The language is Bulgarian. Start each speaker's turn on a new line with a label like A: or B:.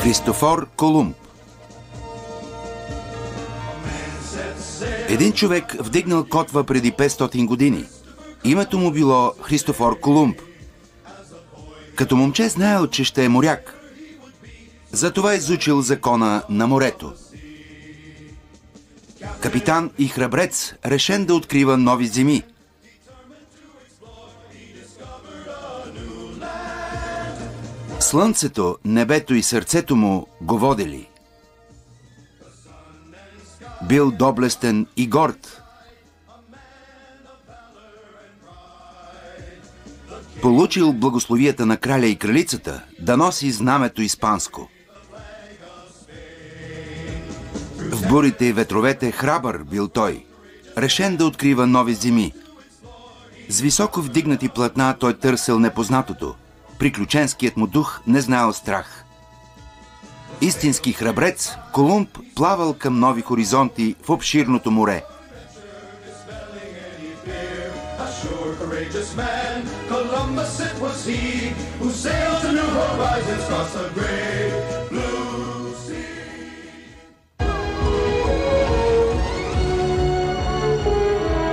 A: Христофор Колумб. Един човек вдигнал котва преди 500 години. Името му било Христофор Колумб. Като момче знаел, че ще е моряк. Затова изучил закона на морето. Капитан и храбрец, решен да открива нови земи. Слънцето, небето и сърцето му го водели. Бил доблестен и горд. Получил благословията на краля и кралицата да носи знамето испанско. В бурите и ветровете храбър бил той, решен да открива нови земи. С високо вдигнати платна той търсил непознатото. Приключенският му дух не знаел страх. Истински храбрец, Колумб плавал към нови хоризонти в обширното море.
B: Columbus it was he who sailed to new horizons across the great